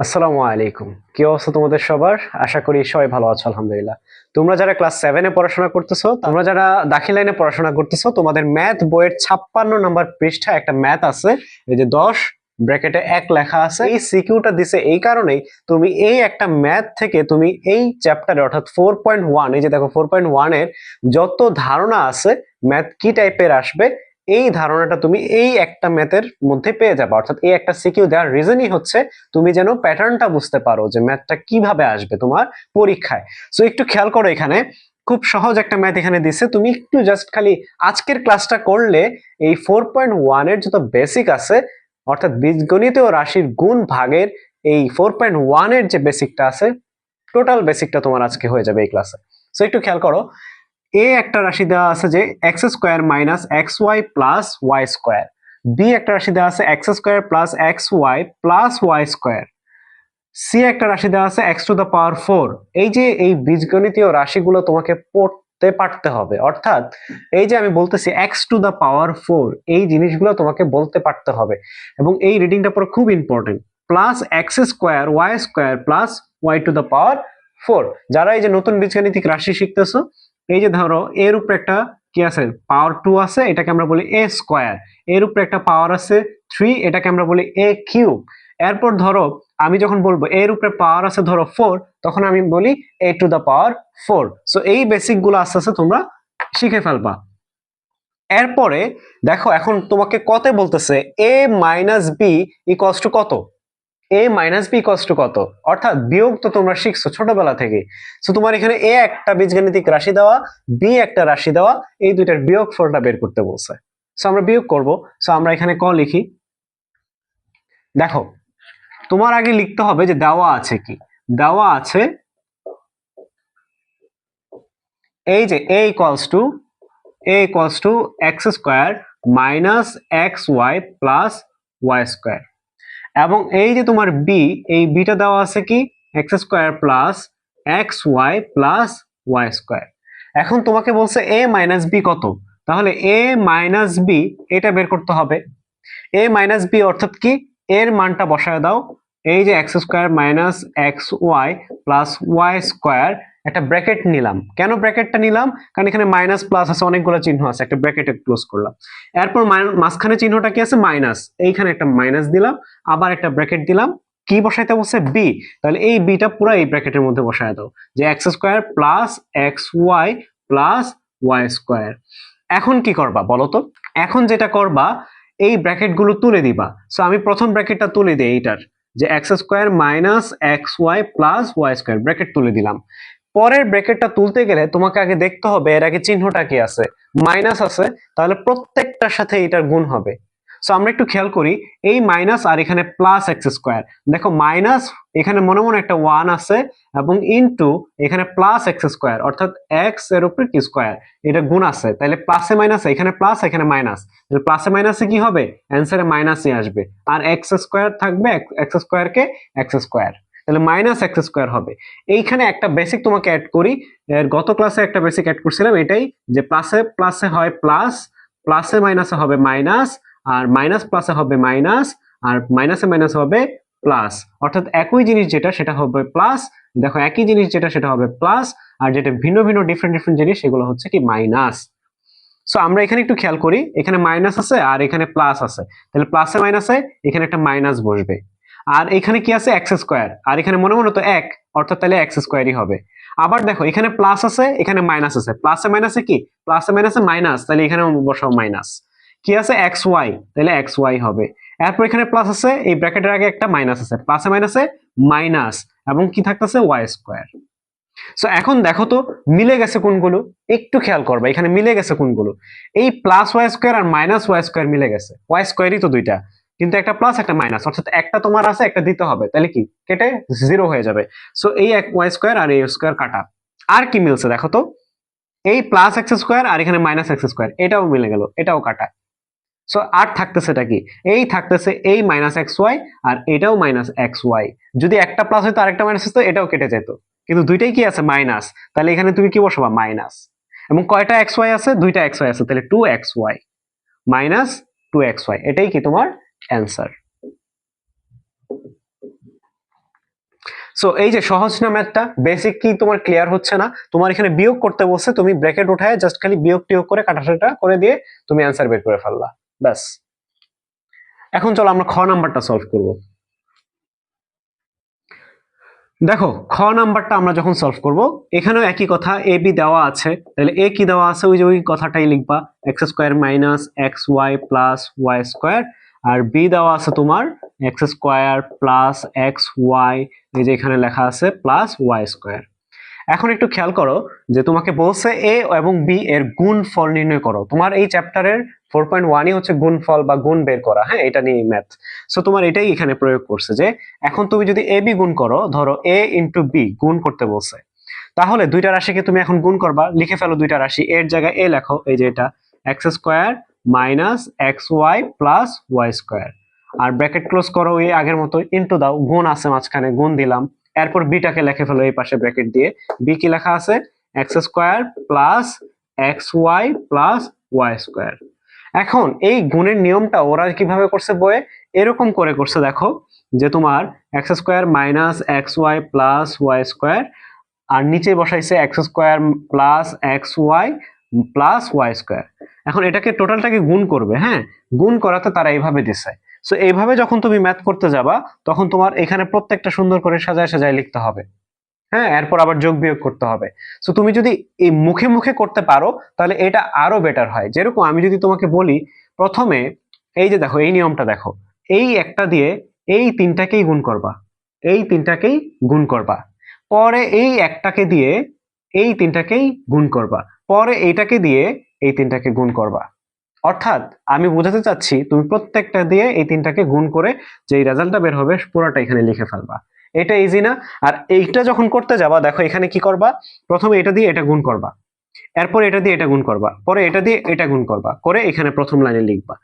আসসালামু আলাইকুম। কি অবস্থা তোমাদের সবার? আশা করি সবাই ভালো আছো আলহামদুলিল্লাহ। তোমরা যারা ক্লাস 7 এ পড়াশোনা করতেছো, তোমরা যারা দাখিল লাইনে পড়াশোনা করতেছো, তোমাদের ম্যাথ বইয়ের 56 নম্বর পৃষ্ঠায় একটা ম্যাথ আছে। এই যে 10 ব্র্যাকেটে 1 লেখা আছে। এই সিকিউটা দিছে এই কারণেই তুমি এই একটা ম্যাথ থেকে তুমি এই চ্যাপ্টারে অর্থাৎ 4.1 এই যে দেখো 4.1 এর যত ধারণা আছে ম্যাথ কি টাইপের আসবে এই ধারণাটা তুমি এই একটা ম্যাথের মধ্যে পেয়ে যাবে। অর্থাৎ এই একটা সিকিউ দেওয়ার রিজনই হচ্ছে তুমি যেন প্যাটার্নটা বুঝতে পারো যে ম্যাথটা কিভাবে আসবে তোমার পরীক্ষায়। সো একটু খেয়াল করো, এখানে খুব সহজ একটা ম্যাথ এখানে দিছে, তুমি একটু জাস্ট খালি আজকের ক্লাসটা করলে এই 4.1 এর যত বেসিক আছে অর্থাৎ বীজগণিতীয় রাশির গুণ ভাগের এই 4.1 এর যে বেসিকটা আছে টোটাল বেসিকটা তোমার আজকে হয়ে যাবে এই ক্লাসে। সো একটু খেয়াল করো, এ একটা রাশি দেওয়া আছে যে x square minus x y plus y square, b একটা রাশি দেওয়া আছে x square plus x y plus y square, c একটা রাশি দেওয়া আছে এক্স টু দা পাওয়ার 4। এই যে এই বীজগণিতীয় রাশিগুলো তোমাকে পড়তে পারতে হবে, অর্থাৎ এই যে আমি বলতেছি এক্স টু দা পাওয়ার 4 এই জিনিসগুলো তোমাকে বলতে পারতে হবে এবং এই রিডিংটা পড়া খুব important. Plus x square y square plus y to the power 4। যারা এই যে নতুন বীজগাণিতিক রাশি শিখতেছো, এই যে ধরো এর উপরে একটা কি আছে পাওয়ার 2 আছে, এটাকে আমরা বলি এ স্কোয়ার। এর উপরে একটা পাওয়ার আছে 3, এটাকে আমরা বলি এ কিউব। এরপর ধরো আমি যখন বলবো এর উপরে পাওয়ার আছে ধরো 4, তখন আমি বলি এ টু দা পাওয়ার 4। সো এই বেসিক গুলো আস্তে আস্তে তোমরা শিখে ফেলবা। এরপরে দেখো এখন তোমাকে কত বলতেছে এ মাইনাস বি ইকুয়ালস টু কত, এ মাইনাস বি ইকুয়ালস টু কত, অর্থাৎ বিয়োগ তো তোমরা শিখছো ছোটবেলা থেকে। সো তোমার এখানে এ একটা বীজগাণিতিক রাশি দেওয়া, বি একটা রাশি দেওয়া, এই দুইটার বিয়োগ ফলটা বের করতে বলছে। সো আমরা বিয়োগ করব। সো আমরা এখানে ক লিখি। দেখো তোমার আগে লিখতে হবে যে দেওয়া আছে কি, দেওয়া আছে এই যে A equals to x square minus x y plus y square, এবং এই যে তোমার বি, এই বিটা দেওয়া আছে কি x square plus x y plus y square. এখন তোমাকে বলছে এ মাইনাস বি কত, তাহলে এ মাইনাস বি এটা বের করতে হবে। এ মাইনাস বি অর্থাৎ কি, এর মানটা বসায় দাও। এই যে x square minus x y plus y square, একটা ব্র্যাকেট নিলাম। কেন ব্র্যাকেটটা নিলাম, কারণ এখানে মাইনাস প্লাস আছে, অনেকগুলো চিহ্ন আছে, একটা ব্র্যাকেটে ক্লোজ করলাম। এরপর মাঝখানে চিহ্নটা কি আছে মাইনাস, এইখানে একটা মাইনাস দিলাম, আবার একটা ব্র্যাকেট দিলাম। কি বসাইতে বলছে বি, তাহলে এই বিটা পুরো এই ব্র্যাকেটের মধ্যে বসায় দাও যে x square plus x y plus y square. এখন কি করবা বলো তো, এখন যেটা করবা এই ব্র্যাকেট গুলো তুলে দিবা। সো আমি প্রথম ব্র্যাকেটটা তুলে দিই এইটার, যে x square minus x y plus y square, bracket তুলে দিলাম। পরের ব্র্যাকেটটা তুলতে গেলে তোমাকে আগে দেখতে হবে এর আগে চিহ্নটা কি আছে, মাইনাস আছে, তাহলে প্রত্যেকটার সাথে এটার গুণ হবে। সো আমরা একটু খেয়াল করি, এই মাইনাস আর এখানে প্লাস এক্স স্কোয়ার, দেখো মাইনাস এখানে মনে মনে একটা 1 আছে এবং ইনটু এখানে প্লাস এক্স স্কোয়ার অর্থাৎ এক্স এর উপরে কি স্কোয়ার, এটা গুণ আছে, তাহলে প্লাসে মাইনাসে এখানে প্লাস এখানে মাইনাস, তাহলে প্লাসে মাইনাসে কি হবে অ্যান্সারে মাইনাসই আসবে, আর এক্স স্কোয়ার থাকবে, এক্স স্কোয়ার কে এক্স স্কোয়ার, তাহলে মাইনাস এক্স স্কোয়ার হবে। এইখানে একটা বেসিক তোমাকে অ্যাড করি, এর গত ক্লাসে একটা বেসিক অ্যাড করছিলাম, এটাই যে প্লাসে প্লাসে হয় প্লাস, প্লাসে মাইনাসে হবে মাইনাস, আর মাইনাস প্লাসে হবে মাইনাস, আর মাইনাসে মাইনাস হবে প্লাস, অর্থাৎ একই জিনিস যেটা সেটা হবে প্লাস, দেখো একই জিনিস যেটা সেটা হবে প্লাস, আর যেটা ভিন্ন ভিন্ন ডিফারেন্ট ডিফারেন্ট জিনিস সেগুলো হচ্ছে কি মাইনাস। সো আমরা এখানে একটু খেয়াল করি, এখানে মাইনাস আছে আর এখানে প্লাস আছে, তাহলে প্লাসে মাইনাসে এখানে একটা মাইনাস বসবে, আর এখানে কি আছে এক্স স্কোয়ার, আর এখানে মনে মনে তো এক, অর্থাৎ তাহলে এক্স স্কোয়ারই হবে। আবার দেখো এখানে প্লাস আছে এখানে মাইনাস আছে, প্লাসে মাইনাসে কি প্লাসে মাইনাসে মাইনাস, তাহলে এখানে বসাও মাইনাস। কি আছে এক্স ওয়াই, তাহলে এক্স ওয়াই হবে। এরপর এখানে প্লাস আছে, এই ব্র্যাকেটের আগে একটা মাইনাস আছে, প্লাসে মাইনাসে মাইনাস, এবং কি থাকতেছে ওয়াই স্কোয়ার। সো এখন দেখো তো মিলে গেছে কোনগুলো, একটু খেয়াল করবা এখানে মিলে গেছে কোনগুলো, এই প্লাস ওয়াই স্কোয়ার আর মাইনাস ওয়াই স্কোয়ার মিলে গেছে, ওয়াই স্কোয়ারই তো দুইটা, কিন্তু একটা প্লাস একটা মাইনাস, অর্থাৎ একটা তোমার আছে একটা দিতে হবে, তাহলে কি কেটে জিরো হয়ে যাবে। সো এই এক ওয়াই স্কোয়ার আর এই স্কোয়ার কাটা। আর কি মিলছে দেখো তো, এই প্লাস এক্স স্কোয়ার আর এখানে মাইনাস এক্স স্কোয়ার, এটাও মিলে গেল, এটাও কাটা। সো আর থাকতেছে এটা কি, এই থাকতেছে এই মাইনাস এক্স ওয়াই আর এটাও মাইনাস এক্স ওয়াই, যদি একটা প্লাস হইতো আরেকটা মাইনাস হতো এটাও কেটে যেত, কিন্তু দুইটাই কি আছে মাইনাস, তাহলে এখানে তুমি কি বসাবা মাইনাস। এবং কয়টা এক্স ওয়াই আছে, দুইটা এক্স ওয়াই আছে, তাহলে two x y minus two x y, এটাই কি তোমার অ্যান্সার। সো এই যে সহজ না ম্যাথটা, বেসিক কি তোমার ক্লিয়ার হচ্ছে না? তোমার এখানে বিয়োগ করতে বলছে, তুমি ব্র্যাকেট উঠায় জাস্ট খালি বিয়োগ টিয়োগ করে কাটাছেটা করে দিয়ে তুমি অ্যান্সার বের করে ফেললা, ব্যাস। এখন চলো আমরা খ নাম্বারটা সলভ করব। দেখো খ নাম্বারটা আমরা যখন সলভ করব, এখানেও একই কথা, এ বি দেওয়া আছে, তাহলে এ কি দেওয়া আছে, ওই যে ওই কথাটাই লিখবা, x square minus x y plus y square. আর বি দেওয়া আছে তোমার x square plus x y, এই যে এখানে লেখা আছে প্লাস ওয়াই স্কোয়ার। এখন একটু খেয়াল করো যে তোমাকে বলছে এ এবং বি এর গুণফল নির্ণয় করো। তোমার এই চ্যাপ্টারের 4.1ই হচ্ছে গুণফল বা গুণ বের করা, হ্যাঁ, এটা নিয়ে ম্যাথ। সো তোমার এটাই এখানে প্রয়োগ করছে যে এখন তুমি যদি এ বি গুণ করো, ধরো এ ইন্টু বি গুণ করতে বলছে, তাহলে দুইটা রাশিকে তুমি এখন গুণ করবা, লিখে ফেলো দুইটা রাশি, এর জায়গায় এ লেখো, এই যে এটা x square minus x y plus y square, আর ব্র্যাকেট ক্লোজ করো ওই আগের মতো, ইন্টু দাও, গুণ আছে মাঝখানে, গুণ দিলাম। এরপর বিটাকে লিখে ফেলো এই পাশে ব্র্যাকেট দিয়ে, বি কি লেখা আছে, x square plus x y plus y square. এখন এই গুণের নিয়মটা ওরা কিভাবে করছে বইয়ে, এরকম করে করছে, দেখো যে তোমার x square minus x y plus y square, আর নিচে বসাইছে x square plus x y plus y square. এখন এটাকে টোটালটাকে গুণ করবে, হ্যাঁ, গুণ করাতে তারা এইভাবে দিছে। সো এইভাবে যখন তুমি ম্যাথ করতে যাবা, তখন তোমার এখানে প্রত্যেকটা সুন্দর করে সাজায় সাজায় লিখতে হবে, হ্যাঁ, এরপর আবার যোগ বিয়োগ করতে হবে। সো তুমি যদি এই মুখে মুখে করতে পারো, তাহলে এটা আরো বেটার হয়। যেরকম আমি যদি তোমাকে বলি, প্রথমে এই যে দেখো এই নিয়মটা দেখো, এই একটা দিয়ে এই তিনটাকেই গুণ করবা, এই তিনটাকেই গুণ করবা, পরে এই একটাকে দিয়ে এই তিনটাকেই গুণ করবা, পরে এইটাকে দিয়ে এই তিনটাকে গুণ করবা। অর্থাৎ আমি বোঝাতে চাচ্ছি, তুমি প্রত্যেকটা দিয়ে এই তিনটাকে গুণ করে যে রেজাল্টটা বের হবে পুরোটা এখানে লিখে ফেলবা। এটা ইজি না? আর এইটা যখন করতে যাবা, দেখো এখানে কি করবা, প্রথমে এটা দিয়ে এটা গুণ করবা, এরপর এটা দিয়ে এটা গুণ করবা, পরে এটা দিয়ে এটা গুণ করবা, করে এখানে প্রথম লাইনে লিখবা,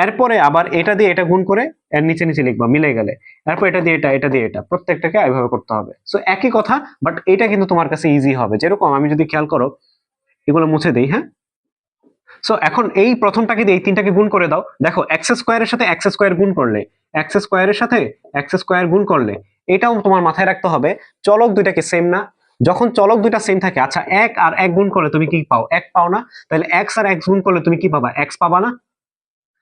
এরপরে আবার এটা দিয়ে এটা গুণ করে এর নিচে নিচে লিখবা মিলে গেলে, এরপর এটা দিয়ে এটা, এটা দিয়ে এটা, প্রত্যেকটাকে এইভাবে করতে হবে। সো একই কথা, বাট এটা কিন্তু তোমার কাছে ইজি হবে। যেরকম আমি যদি খেয়াল করো, এগুলো মুছে দেই, হ্যাঁ। সো এখন এই প্রথমটাকে দিয়ে এই তিনটাকে গুণ করে দাও, দেখো এক্স স্কোয়ারের সাথে এক্স স্কোয়ার গুণ করলে, এক্স স্কোয়ারের সাথে এক্স স্কোয়ার গুণ করলে, এটাও তোমার মাথায় রাখতে হবে চলক দুইটাকে সেম না। যখন চলক দুইটা সেম থাকে, আচ্ছা এক আর এক গুণ করলে তুমি কি পাও, এক পাও না? তাহলে এক্স আর এক্স গুণ করলে তুমি কি পাবা, এক্স পাবা না?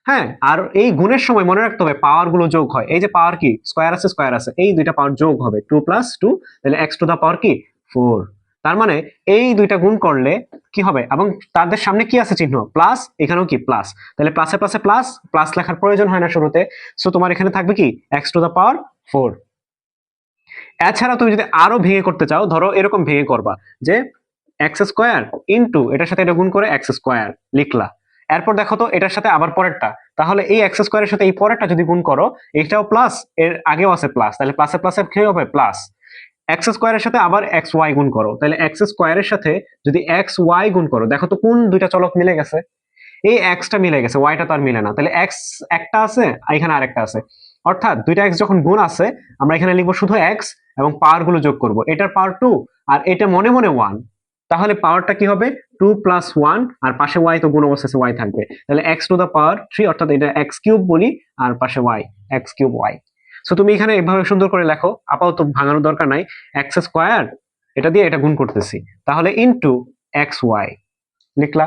হ্যাঁ, আর এই গুণের সময় মনে রাখতে হবে পাওয়ার গুলো যোগ হয়। এই যে পাওয়ার কি, স্কোয়ার আছে স্কোয়ার আছে, এই দুইটা পাওয়ার যোগ হবে, 2 + 2, তাহলে এক্স টু দা পাওয়ার কি 4। তার মানে এই দুইটা গুণ করলে কি হবে, এবং তাদের সামনে কি আছে চিহ্ন প্লাস, এখানেও কি প্লাস, তাহলে প্লাসে প্লাসে প্লাস, প্লাস লেখার প্রয়োজন হয় না শুরুতে। সো তোমার এখানে থাকবে কি এক্স টু দা পাওয়ার 4। এছাড়া তুমি যদি আরো ভেঙে করতে চাও, ধরো এরকম ভেঙে করবা যে এক্স স্কোয়ার ইন্টু এটার সাথে এটা গুণ করে এক্স স্কোয়ার লিখলা, এরপর দেখো তো এটার সাথে আবার পরেরটা, তাহলে এই এক্স স্কোয়ারের সাথে এই পরেরটা যদি গুণ করো, এটাও প্লাস, এর আগেও আছে প্লাস, তাহলে প্লাসে প্লাসে কি হবে প্লাস। এক্স স্কোয়ারের সাথে আবার এক্স ওয়াই গুণ করো, তাহলে এক্স স্কোয়ারের সাথে যদি এক্স ওয়াই গুণ করো, দেখো তো কোন দুইটা চলক মিলে গেছে, এই এক্সটা মিলে গেছে, ওয়াইটা তো আর মিলে না, তাহলে এক্স একটা আছে আর এখানে আরেকটা আছে, অর্থাৎ দুইটা এক্স যখন গুণ আছে, আমরা এখানে লিখবো শুধু এক্স এবং পাওয়ার গুলো যোগ করব, এটার পাওয়ার 2 আর এটা মনে মনে 1, তাহলে পাওয়ারটা কি হবে 2 + 1, আর পাশে ওয়াই তো গুণ অবস্থায় ওয়াই থাকবে, তাহলে এক্স টু দা পাওয়ার 3, অর্থাৎ এটা এক্স কিউব বলি, আর পাশে y, x cube y. So তুমি এখানে এভাবে সুন্দর করে লেখো, আপাতত ভাঙানোর দরকার নাই, এক্স স্কোয়ার এটা দিয়ে এটা গুণ করতেছি, তাহলে ইনটু এক্স ওয়াই লিখলা,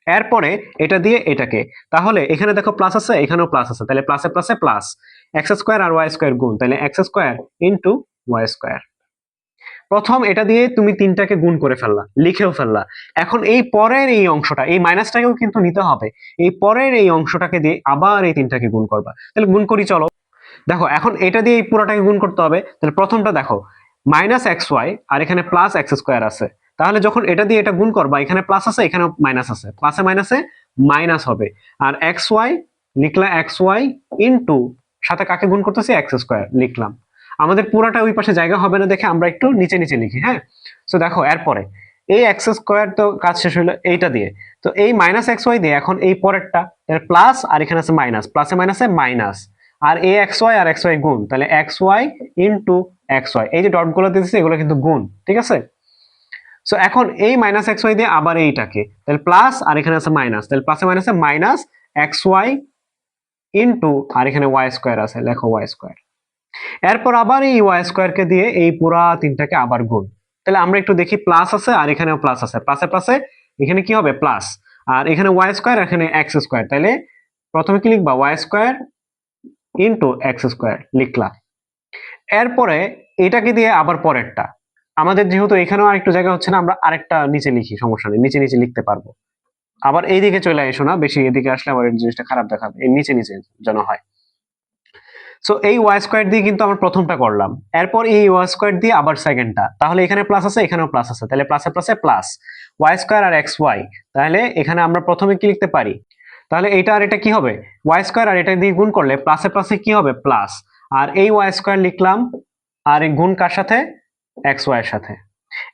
এরপরে এটা দিয়ে এটাকে, তাহলে এখানে দেখো প্লাস আছে, এখানেও প্লাস আছে, তাহলে প্লাসে প্লাসে প্লাস, এক্স স্কোয়ার আর ওয়াই স্কোয়ার গুণ, তাহলে x square into y square. প্রথম এটা দিয়ে তুমি তিনটাকে গুণ করে ফেললা, লিখেও ফেললা। এখন এই পরের এই অংশটা, এই মাইনাসটাকেও কিন্তু নিতে হবে, এই পরের এই অংশটাকে দিয়ে আবার এই তিনটাকে গুণ করবা, তাহলে গুণ করি চলো। দেখো এখন এটা দিয়ে এই পুরোটাকে গুণ করতে হবে, তাহলে প্রথমটা দেখো মাইনাস এক্স ওয়াই আর এখানে প্লাস এক্স স্কোয়ার আছে, তাহলে যখন এটা দিয়ে এটা গুণ করবা, এখানে প্লাস আছে এখানেও মাইনাস আছে, প্লাসে মাইনাসে মাইনাস হবে, আর এক্স ওয়াই লিখলা, এক্স ওয়াই ইন্টু সাথে কাকে গুণ করতেছি এক্স স্কোয়ার লিখলাম। আমাদের পুরাটা ওই পাশে জায়গা হবে না দেখে আমরা একটু নিচে নিচে লিখি, হ্যাঁ। সো দেখো এরপরে এই এক্স স্কোয়ার তো কাজ শেষ হলো এইটা দিয়ে, তো এই মাইনাস এক্স ওয়াই দিয়ে এখন এই পরেরটা প্লাস, আর এখানে আছে মাইনাস, প্লাসে মাইনাসে মাইনাস, আর এ এক্স ওয়াই আর এক্স ওয়াই গুণ, তাহলে x y into x y, এই যে ডট গুলো দিতেছি এগুলো কিন্তু গুণ, ঠিক আছে। সো এখন এই মাইনাস এক্স ওয়াই দিয়ে আবার এইটাকে, তাহলে প্লাস, আর এখানে আছে মাইনাস, তাহলে প্লাসে মাইনাসে মাইনাস এক্স ওয়াই ইন্টু, আর এখানে ওয়াই স্কোয়ার আছে, লেখো ওয়াই স্কোয়ার। এরপর আবার এই ওয়াই স্কোয়ারকে দিয়ে এই পুরা তিনটাকে আবার গুণ। তাহলে আমরা একটু দেখি, প্লাস আছে আর এখানেও প্লাস আছে, প্লাসে প্লাসে এখানে কি হবে প্লাস, আর এখানে ওয়াই স্কোয়ার এখানে এক্স স্কোয়ার, তাহলে প্রথমে কি লিখবা y square into x square লিখলা। এরপরে এটাকে দিয়ে আবার পরেরটা, আমাদের যেহেতু এখানেও আরেকটু জায়গা হচ্ছে না, আমরা আরেকটা নিচে লিখি, সমস্যা নেই, নিচে নিচে লিখতে পারবো। আবার এইদিকে চলে এসো না, বেশি এদিকে আসলে আবার এই জিনিসটা খারাপ দেখাবে, এই নিচে নিচে যেন হয়। সো এই ওয়াই স্কোয়ার দিয়ে কিন্তু আমরা প্রথমটা করলাম, এরপর এই ওয়াই স্কোয়ার দিয়ে আবার সেকেন্ডটা, তাহলে এখানে প্লাস আছে এখানেও প্লাস আছে, তাহলে প্লাসে প্লাসে প্লাস ওয়াই স্কোয়ার আর এক্স ওয়াই। তাহলে এখানে আমরা প্রথমে কি লিখতে পারি, তাহলে এটা আর এটা কি হবে ওয়াই স্কোয়ার, আর এটা দিয়ে গুণ করলে প্লাসে প্লাসে কি হবে প্লাস, আর এই ওয়াই স্কোয়ার লিখলাম, আর এই গুণ কার সাথে এক্স ওয়াই এর সাথে,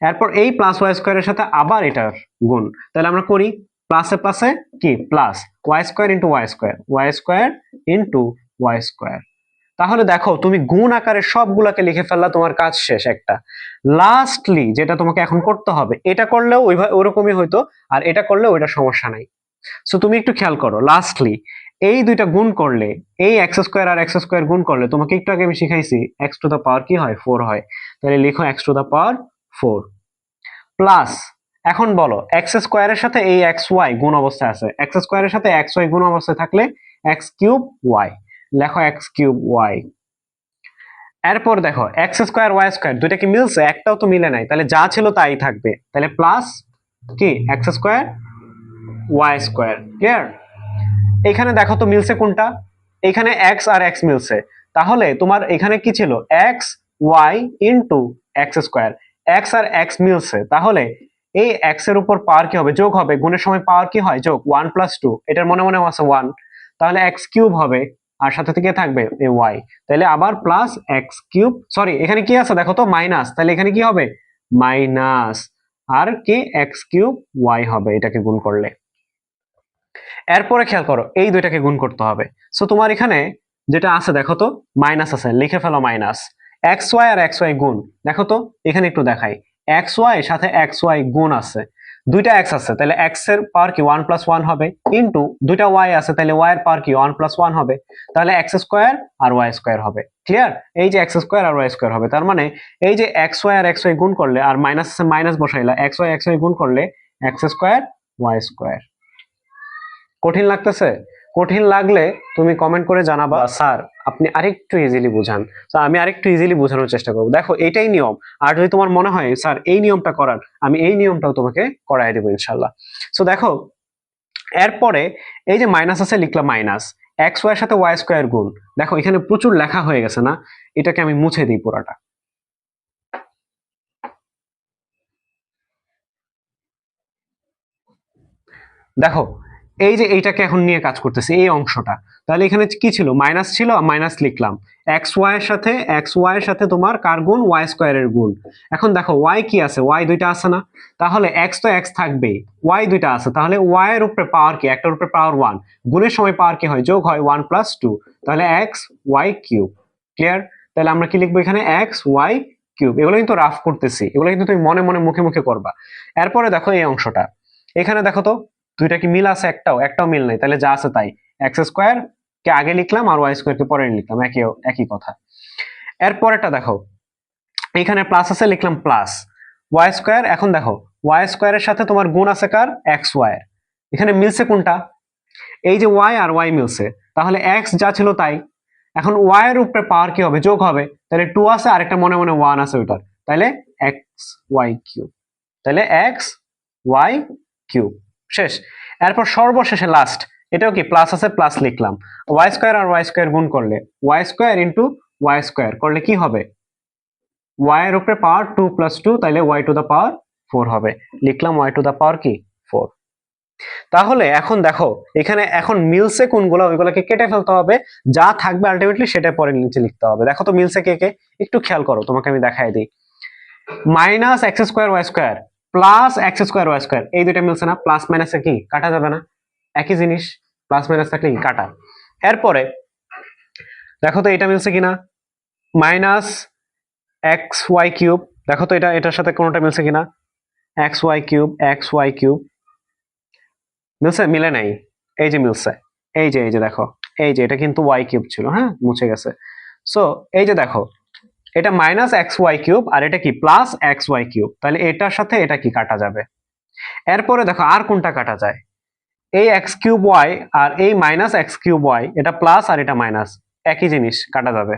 এরপর এই প্লাস ওয়াই স্কোয়ারের সাথে আবার এটার গুণ, তাহলে আমরা করি প্লাসে প্লাসে কি plus y square into y square into y square. তাহলে দেখো তুমি গুণ আকারে সবগুলাকে লিখে ফেললা, তোমার কাজ শেষ একটা। লাস্টলি যেটা তোমাকে এখন করতে হবে, এটা করলেও ওইরকমই হইতো, আর এটা করলেও ওইটা সমস্যা নাই। সো তুমি একটু খেয়াল করো, লাস্টলি এই দুইটা গুণ করলে, এই এক্স স্কোয়ার আর এক্স স্কোয়ার গুণ করলে, তোমাকে একটু আগে আমি শিখাইছি এক্স টু দা পাওয়ার কি হয় 4 হয়, তাহলে লিখো x to the power 4 plus, এখন বলো এক্স স্কোয়ারের সাথে এই এক্স ওয়াই গুণ অবস্থায় আছে, এক্স স্কোয়ারের সাথে এক্স ওয়াই গুণ অবস্থায় থাকলে এক্স কিউব ওয়াই, লেখো এক্স কিউব ওয়াই। এরপর দেখো এক্স স্কোয়ার ওয়াই স্কোয়ার দুইটা কি মিলছে, একটাও তো মিলে নাই, তাহলে যা ছিল তাই থাকবে, তাহলে প্লাস কি x square y square. Clear? এখানে দেখো তো মিলছে কোনটা, এখানে এক্স আর এক্স মিলছে, তাহলে তোমার এখানে কি ছিল x y into x square, x আর এক্স মিলছে, তাহলে এই এক্স এর উপর পাওয়ার কি হবে যোগ হবে, গুণের সময় পাওয়ার কি হয় যোগ, 1 প্লাস 2, এটার মনে মনে আছে 1, তাহলে এক্স কিউব হবে, আর সাথে থেকে থাকবে এই ওয়াই, তাহলে আবার প্লাস এক্স কিউব, সরি এখানে কি আছে দেখো তো মাইনাস, তাহলে এখানে কি হবে মাইনাস, আর কি এক্স কিউব ওয়াই হবে এটাকে গুণ করলে। এরপরে খেয়াল করো এই দুইটাকে গুণ করতে হবে, সো তোমার এখানে যেটা আছে দেখো তো মাইনাস আছে, লিখে ফেলো মাইনাস এক্স ওয়াই আর এক্স ওয়াই গুণ, দেখো তো এখানে একটু দেখাই, এক্স ওয়াই সাথে এক্স ওয়াই গুণ আছে, দুইটা এক্স আছে তাহলে এক্স এর পাওয়ার কি 1 প্লাস 1 হবে, ইন্টু দুইটা ওয়াই আছে তাহলে ওয়াই এর পাওয়ার কি 1 প্লাস 1 হবে, তাহলে এক্স স্কোয়ার আর ওয়াই স্কোয়ার হবে। ক্লিয়ার? এই যে এক্স স্কোয়ার আর ওয়াই স্কোয়ার হবে, তার মানে এই যে এক্স ওয়াই আর এক্স ওয়াই গুণ করলে, আর মাইনাস মাইনাস বসাইলা, এক্স ওয়াই গুণ করলে এক্স স্কোয়ার ওয়াই স্কোয়ার। কঠিন লাগতেছে? কঠিন লাগলে তুমি কমেন্ট করে জানাবা স্যার আপনি আরেকটু ইজিলি বুঝান, তো আমি আরেকটু ইজিলি বোঝানোর চেষ্টা করবো। দেখো এটাই নিয়ম, আর যদি তোমার মনে হয় স্যার এই নিয়মটা করার, আমি এই নিয়মটাও তোমাকে করাই দেবো ইনশাল্লাহ। সো দেখো এরপরে এই যে মাইনাস আছে লিখলাম মাইনাস এক্স ওয়াই এর সাথে ওয়াই স্কোয়ার গুণ, দেখো এখানে প্রচুর লেখা হয়ে গেছে না, এটাকে আমি মুছে দিই পুরাটা। দেখো এই যে এইটাকে এখন নিয়ে কাজ করতেছি এই অংশটা, তাহলে এখানে কি ছিল মাইনাস ছিল, মাইনাস লিখলাম, এক্স ওয়াই এর সাথে তোমার কার গুণ ওয়াই স্কোয়ারের গুণ। এখন দেখো ওয়াই কি আছে, ওয়াই দুইটা আছে না, তাহলে এক্স তো এক্স থাকবেই, ওয়াই দুইটা আছে, তাহলে ওয়াই এর উপরে পাওয়ার কি, একটার উপরে পাওয়ার 1, গুণের সময় পাওয়ার কি হয় যোগ হয় 1 প্লাস 2, তাহলে এক্স ওয়াই কিউব। ক্লিয়ার? তাহলে আমরা কি লিখবো এখানে এক্স ওয়াই কিউব, এগুলো কিন্তু রাফ করতেছি, এগুলো কিন্তু তুমি মনে মনে মুখে মুখে করবা। এরপরে দেখো এই অংশটা, এখানে দেখো তো দুইটা কি মিল আছে, একটাও মিল নাই, তাহলে যা আছে তাই, এক্স স্কোয়ার কে আগে লিখলাম আর ওয়াই স্কোয়ার কে পরে লিখলাম, একই কথা। এরপরেটা দেখো এখানে প্লাস আছে লিখলাম প্লাস ওয়াই স্কোয়ার, এখন দেখো ওয়াই স্কোয়ারের সাথে তোমার গুণ আছে কার এক্স ওয়াই এর, এখানে মিলছে কোনটা এই যে ওয়াই আর ওয়াই মিলছে, তাহলে এক্স যা ছিল তাই, এখন ওয়াই এর উপরে পাওয়ার কি হবে যোগ হবে, তাহলে 2 আছে আর একটা মনে মনে 1 আছে ওইটার, তাহলে এক্স ওয়াই কিউব, তাহলে এক্স ওয়াই কিউব শেষ। এরপর সর্বশেষে লাস্ট এটাও কি প্লাস আছে প্লাস লিখলাম, ওয়াই স্কোয়ার আর ওয়াই স্কোয়ার গুণ করলে y square into y square করলে কি হবে ওয়াই এর উপরে পাওয়ার 2 প্লাস 2, তাহলে ওয়াই টু দা পাওয়ার 4 হবে, লিখলাম ওয়াই টু দা পাওয়ার কি 4। তাহলে এখন দেখো এখানে এখন মিলছে কোনগুলো ওইগুলোকে কেটে ফেলতে হবে, যা থাকবে আলটিমেটলি সেটা পরে নিচে লিখতে হবে। দেখো তো মিলছে কে কে, একটু খেয়াল করো তোমাকে আমি দেখাই দিই, minus x square y square plus x square y square, এই দুইটা মিলছে না, প্লাস মাইনাসে কি কাটা যাবে না, একই জিনিস, প্লাস মাইনাস থাকলে কি কাটা। এরপরে দেখো তো এটা মিলছে কিনা, মাইনাস এক্স ওয়াই কিউব, দেখো তো এটার সাথে কোনোটা মিলছে কিনা, এক্স ওয়াই কিউব মিলছে, মিলে নাই, এই যে মিলছে, এই যে দেখো এই যে এটা কিন্তু ওয়াই কিউব ছিল, হ্যাঁ মুছে গেছে। সো এই যে দেখো, এটা মাইনাস এক্স ওয়াই কিউব আর এটা কি প্লাস এক্স ওয়াই কিউব, তাহলে এটার সাথে এটা কি কাটা যাবে। এরপরে দেখো আর কোনটা কাটা যায়, এই এক্স কিউব ওয়াই আর এই মাইনাস এক্স কিউব ওয়াই, এটা প্লাস আর এটা মাইনাস, একই জিনিস কাটা যাবে।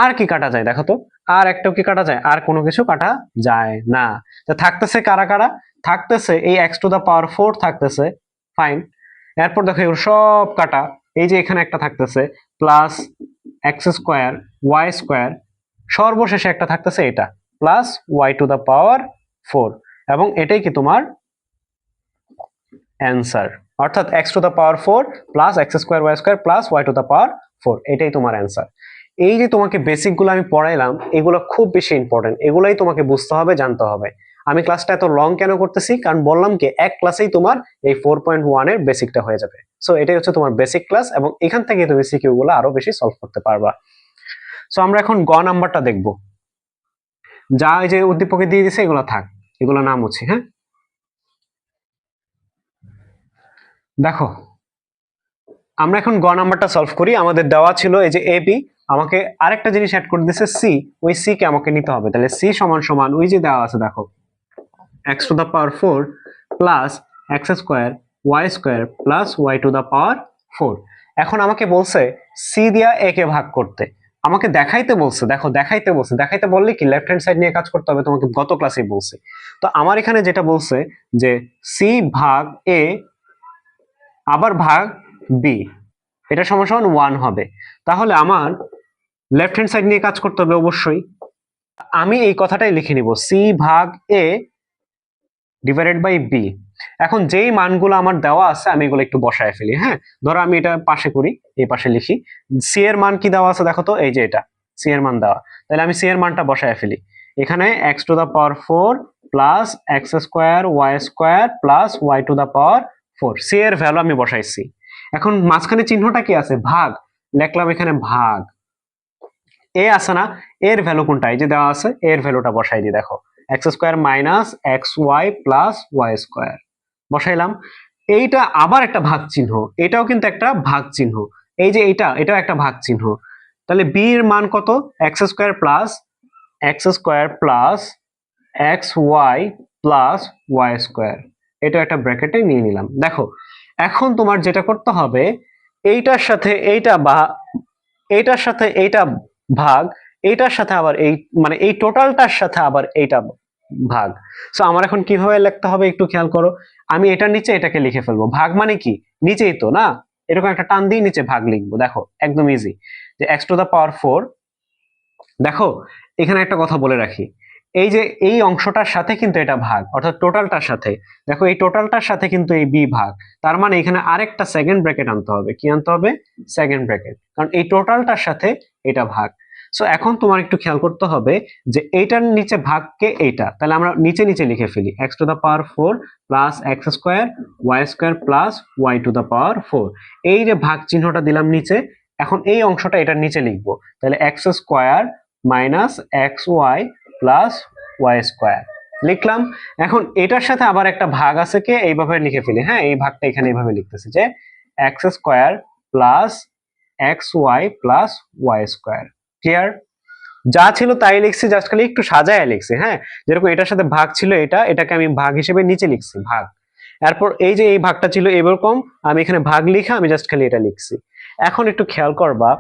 আর কি কাটা যায় দেখো তো, আর একটাও কি কাটা যায়, আর কোনো কিছু কাটা যায় না। তো থাকতেছে কারা কারা, থাকতেছে এই এক্স টু দা পাওয়ার 4 থাকতেছে, ফাইন। এরপর দেখো এগুলো সব কাটা, এই যে এখানে একটা থাকতেছে plus x square y square, সর্বশেষে একটা থাকতেছে এটা plus y to the power 4, এবং এটাই কি তোমার অ্যান্সার। অর্থাৎ x to the power 4 plus x square y square plus y to the power 4, এটাই তোমার অ্যান্সার। এই যে তোমাকে বেসিক গুলো আমি পড়াইলাম, এগুলো খুব বেশি ইম্পর্টেন্ট, এগুলাই তোমাকে বুঝতে হবে, জানতে হবে। আমি ক্লাসটা এত লং কেন করতেছি, কারণ বললাম কি এক ক্লাসেই তোমার এই 4.1 এর বেসিকটা হয়ে যাবে। সো এটাই হচ্ছে তোমার বেসিক ক্লাস, এবং এখান থেকে তুমি সিকিউ গুলো আরো বেশি সলভ করতে পারবা। সো আমরা এখন গ নাম্বারটা দেখবো। যা এই যে উদ্দীপকে দিয়ে দিছে এগুলো থাক, এগুলো নাম হচ্ছে, হ্যাঁ দেখো আমরা এখন গ নাম্বারটা সলভ করি। আমাদের দেওয়া ছিল এই যে এ বি, আমাকে আরেকটা জিনিস অ্যাড করে দিয়েছে সি, ওই সি কে আমাকে নিতে হবে। তাহলে সি সমান সমান ওই যে দেওয়া আছে দেখো x to the power 4 plus x square y square plus y to the power 4। এখন আমাকে বলছে সি দিয়া এ কে ভাগ করতে, আমাকে দেখাইতে বলছে, দেখো দেখাইতে বলছে, দেখাইতে বললে কি লেফট হ্যান্ড সাইড নিয়ে কাজ করতে হবে, তোমাকে গত ক্লাসেই বলছে। তো আমার এখানে যেটা বলছে যে সি ভাগ এ আবার ভাগ বি, এটা সমান সমান 1 হবে। তাহলে আমার লেফট হ্যান্ড সাইড নিয়ে কাজ করতে হবে অবশ্যই। আমি এই কথাটাই লিখে নিব, সি ভাগ এ ডিভাইডেড বাই বি। এখন যেই মানগুলো আমার দেওয়া আছে আমি এগুলো একটু বসায় ফেলি। হ্যাঁ, ধরো আমি এটা পাশে করি, এই পাশে লিখি। সি এর মান কি দেওয়া আছে দেখো তো, এই যে এটা সি এর মান দেওয়া, তাহলে আমি সি এর মানটা বসায় ফেলি। এখানে x to the power 4 plus x square y square plus y to the power 4, c এর ভ্যালু আমি বসাইছি। এখন মাঝখানে চিহ্নটা কি আছে, ভাগ, লিখলাম এখানে ভাগ। এ আছে না, এর ভ্যালু কোনটা, এই যে দেওয়া আছে, এর ভ্যালুটা বসাই দিই। দেখো x square minus x y plus y square বসাইলাম। এইটা আবার একটা ভাগ চিহ্ন, এটাও কিন্তু একটা ভাগ চিহ্ন, এই যে এটাও একটা ভাগ চিহ্ন। তাহলে বি এর মান কত, x square plus x y plus y square, এটা একটা ব্র্যাকেটে নিয়ে নিলাম। দেখো এখন তোমার যেটা করতে হবে, এইটার সাথে এইটা বা এইটার সাথে এইটা ভাগ, এইটার সাথে আবার এই মানে এই টোটালটার সাথে আবার এইটা ভাগ। সো আমার এখন কিভাবে লিখতে হবে একটু খেয়াল করো, আমি এটার নিচে এটাকে লিখে ফেলবো। ভাগ মানে কি, নিচেই তো না, এরকম একটা টান দিয়ে নিচে ভাগ লিখবো। দেখো একদম ইজি, যে এক্স টু দা পাওয়ার 4। দেখো এখানে একটা কথা বলে রাখি, এই যে এই অংশটার সাথে কিন্তু এটা ভাগ, অর্থাৎ টোটালটার সাথে। দেখো এই টোটালটার সাথে কিন্তু এই বি ভাগ, তার মানে এখানে আরেকটা সেকেন্ড ব্র্যাকেট আনতে হবে। কি আনতে হবে, সেকেন্ড ব্র্যাকেট, কারণ এই টোটালটার সাথে এটা ভাগ। সো এখন তোমার একটু খেয়াল করতে হবে যে এইটার নিচে ভাগকে এইটা, তাহলে আমরা নিচে নিচে লিখে ফেলি, x to the power 4 plus x square y square plus y to the power 4। এই যে ভাগ চিহ্নটা দিলাম নিচে, এখন এই অংশটা এটার নিচে লিখবো। তাহলে x square minus x y plus y square লিখলাম। এখন এটার সাথে আবার একটা ভাগ আছে, কে এইভাবে লিখে ফেলি। হ্যাঁ, এই ভাগটা এখানে এইভাবে লিখতেছি যে x square plus x y plus y square. Clear? যা ছিল তাই লিখছি, জাস্ট খালি একটু সাজায় লিখছি। হ্যাঁ, যেরকম এটার সাথে ভাগ ছিল, এটাকে আমি ভাগ হিসেবে নিচে লিখছি ভাগ। এরপর এই যে এই ভাগটা ছিল এরকম, আমি এখানে ভাগ লিখা আমি জাস্ট খালি এটা লিখছি। এখন একটু খেয়াল করবা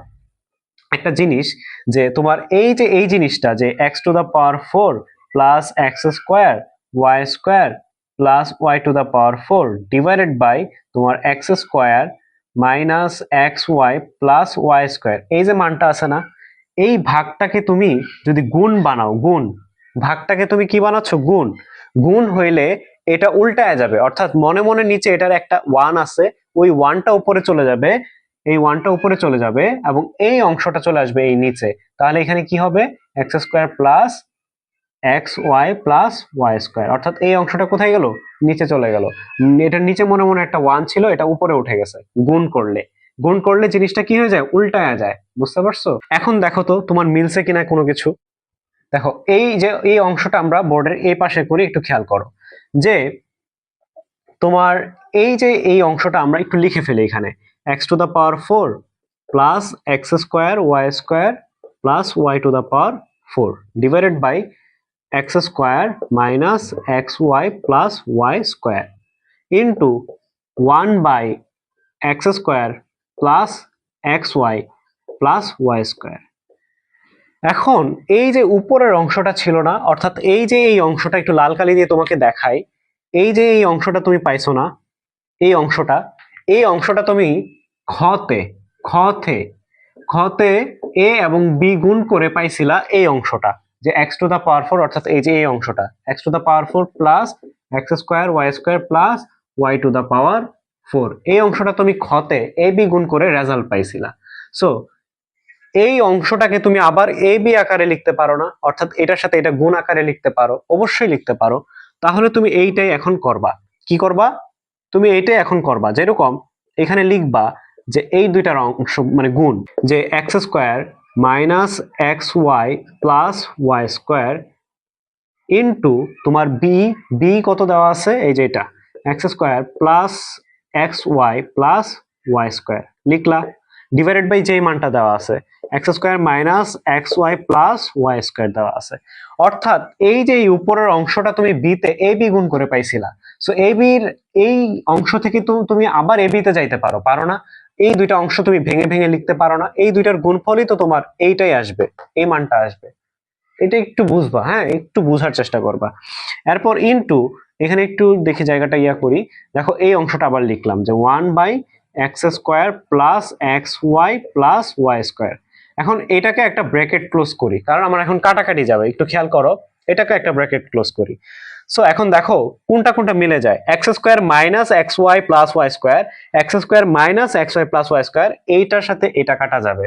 একটা জিনিস, যে তোমার এই যে এই জিনিসটা যে x to the power 4 plus x square plus y to the power 4 divided by তোমার x square minus x y plus y square, এই যে মানটা আছে না, এই ভাগটাকে তুমি যদি গুণ বানাও, গুণ, ভাগটাকে তুমি কি বানাচ্ছ, গুণ। গুণ হইলে এটা উল্টায় যাবে, অর্থাৎ মনে মনে নিচে এটার একটা 1 আছে, ওই 1টা উপরে চলে যাবে, এই 1টা উপরে চলে যাবে এবং এই অংশটা চলে আসবে এই নিচে। তাহলে এখানে কি হবে, x square plus x y plus y square, অর্থাৎ এই অংশটা কোথায় গেল, নিচে চলে গেল। এটার নিচে মনে মনে একটা 1 ছিল, এটা উপরে উঠে গেছে। গুণ করলে জিনিসটা কি হয়ে যায়, উল্টায়া যায়। বুঝতে পারছো? এখন দেখো তো তোমার মিলছে কিনা কোনো কিছু। দেখো এই যে এই অংশটা আমরা বোর্ডের এই পাশে করি, একটু খেয়াল করো যে তোমার এই যে এই অংশটা আমরা একটু লিখে ফেলি এখানে, x to the power 4 plus x square plus y to the power 4 divided by x square minus x y plus y square into 1 by x square plus x y plus y square. এখন এই যে উপরের অংশটা ছিল না, অর্থাৎ এই যে এই অংশটা একটু লাল কালি দিয়ে তোমাকে দেখাই, এই যে এই অংশটা তুমি পাইছো না, এই অংশটা তুমি খতে খতে খতে এ এবং বি গুণ করে পাইছিলা এই অংশটা, যে এক্স টু দা পাওয়ার 4, অর্থাৎ এই যে এই অংশটা x to the power 4 plus x square plus y to the power 4, এই অংশটা তুমি খতে এ বি গুণ করে রেজাল্ট পাইছিলা। সো এই অংশটাকে তুমি আবার এ বি আকারে লিখতে পারো না, অর্থাৎ এটার সাথে এটা গুণ আকারে লিখতে পারো, অবশ্যই লিখতে পারো। তাহলে তুমি এইটাই এখন করবা, কি করবা, তুমি এইটাই এখন করবা। যেরকম এখানে লিখবা যে এই দুইটার অংশ মানে গুণ, যে x square minus x y plus y square into তোমার বি, বি কত দেওয়া আছে, এই যে এটা x square plus x y plus y square লিখলা, ডিভাইডেড বাই যে মানটা দেওয়া আছে x square minus x y plus y square দেওয়া আছে। অর্থাৎ এই যে উপরের অংশটা তুমি বিতে এ বি গুণ করে পাইছিলা, সো এ বির এই অংশ থেকে তুমি আবার এ বিতে যাইতে পারো, পারো না? এই দুইটা অংশ তুমি ভেঙে ভেঙে লিখতে পারো না? এই দুইটার গুণফলই তো তোমার এইটাই আসবে, এই মানটা আসবে। এটা একটু বুঝবা, হ্যাঁ একটু বুঝার চেষ্টা করবা। এরপর ইনটু, এখানে একটু দেখি জায়গাটা ইয়া করি, দেখো এই অংশটা আবার লিখলাম যে 1 by x square plus x y plus y square. এখন এটাকে একটা ব্র্যাকেট ক্লোজ করি, কারণ আমার এখন কাটাকাটি যাবে, একটু খেয়াল করো, এটাকে একটা ব্র্যাকেট ক্লোজ করি। সো এখন দেখো কোনটা কোনটা মিলে যায়, x square minus x y plus y square, x square minus x y plus y square, এইটার সাথে এটা কাটা যাবে।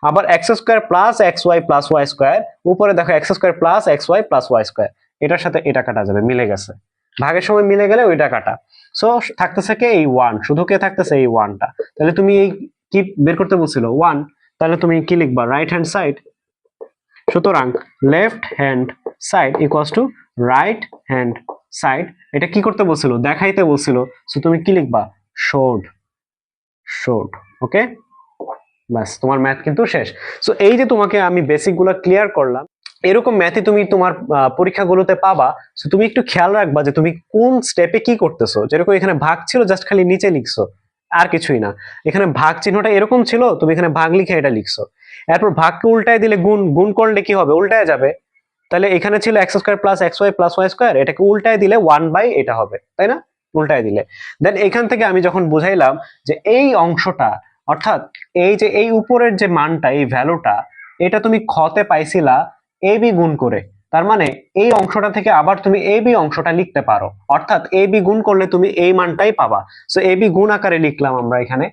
আবার x square plus x y plus y square, উপরে দেখো x square plus x y plus y square, এটার সাথে এটা কাটা যাবে, মিলে গেছে, ভাগের সময় মিলে গেলে ওইটা কাটা। সো থাকতেছে কে, এই ওয়ান, শুধু কে থাকতেছে এই ওয়ানটা। তাহলে তুমি এই কি বের করতে বলছিল, ওয়ান, তাহলে তুমি কি লিখবা, রাইট হ্যান্ড সাইড। সুতরাং left hand side equals to right hand side, এটা কি করতে বলছিল, দেখাইতে বলছিল। সো তুমি কি লিখবা, শোড, শোড। ওকে, বাস তোমার ম্যাথ কিন্তু শেষ। সো এই যে তোমাকে আমি বেসিক গুলো ক্লিয়ার করলাম, এরকম ম্যাথই তুমি তোমার পরীক্ষাগুলোতে পাবা। সো তুমি একটু খেয়াল রাখবা যে তুমি কোন স্টেপে কি করতেছো। যেরকম এখানে ভাগ ছিল, জাস্ট খালি নিচে লিখছো, আর কিছুই না। এখানে ভাগ চিহ্নটা এরকম ছিল, তুমি এখানে ভাগ লিখে এটা লিখছো। এরপর ভাগকে উল্টায় দিলে গুণ, গুণ করলে কি হবে, উল্টায় যাবে। তাহলে এখানে ছিল x square plus x y plus y square, এটাকে উল্টায় দিলে 1 বাই এটা হবে, তাই না, উল্টায় দিলে। দেন এখান থেকে আমি যখন বুঝাইলাম যে এই অংশটা, অর্থাৎ এই যে এই উপরের যে মানটা, এই ভ্যালুটা, এটা তুমি খতে পাইছিলা এ বি গুণ করে, তার মানে এই অংশটা থেকে আবার তুমি এ বি অংশটা লিখতে পারো, অর্থাৎ এ বি গুণ করলে তুমি এই মানটাই পাবা। সো এ বি গুণ আকারে লিখলাম আমরা এখানে,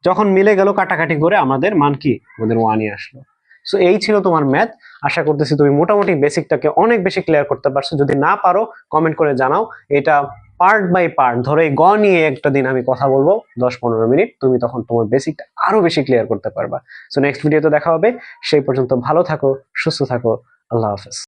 যখন মিলে গেল কাটাকাটি করে আমাদের মান কি, আমাদের 1-ই আসলো। সো এই ছিল তোমার ম্যাথ। আশা করতেছি তুমি মোটামুটি বেসিকটাকে অনেক বেশি ক্লিয়ার করতে পারছো। যদি না পারো কমেন্ট করে জানাও, এটা পার্ট বাই পার্ট ধরে গ নিয়ে একটা দিন আমি কথা বলবো 10-15 মিনিট, তুমি তখন তোমার বেসিকটা আরো বেশি ক্লিয়ার করতে পারবা। সো নেক্সট ভিডিওতে দেখা হবে, সেই পর্যন্ত ভালো থাকো, সুস্থ থাকো, আল্লাহ হাফেজ।